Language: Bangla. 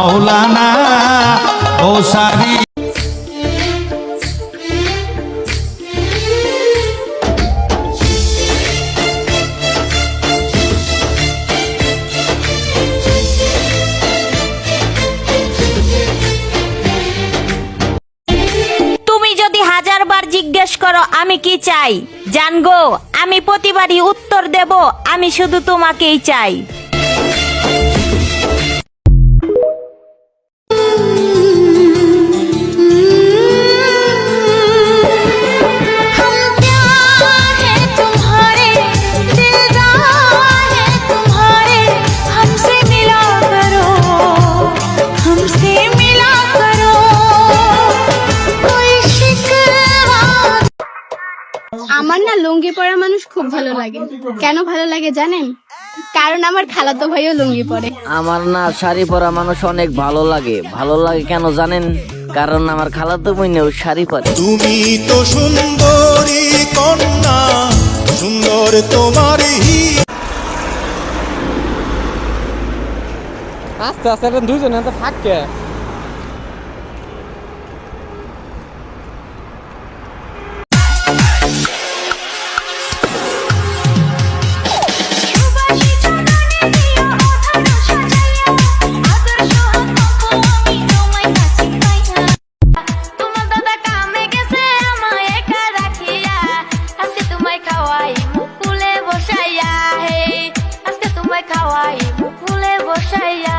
মাওলানা ও সারি। জিজ্ঞেস করো আমি কি চাই জানগো, আমি প্রতিবারই উত্তর দেব আমি শুধু তোমাকেই চাই। আমার না লুঙ্গি পরা মানুষ খুব ভালো লাগে। কেন ভালো লাগে জানেন? কারণ আমার খালাতো ভাইও লুঙ্গি পরে। আমার না শাড়ি পরা মানুষ অনেক ভালো লাগে। ভালো লাগে কেন জানেন? কারণ আমার খালাতো বোনেও শাড়ি পরে। তুমি তো সুন্দরী কন্যা, সুন্দর তোমার আস্তে আস্তে দুইজনে তো থাকে। খাওয়াই মুখ ফুলে বসাইয়া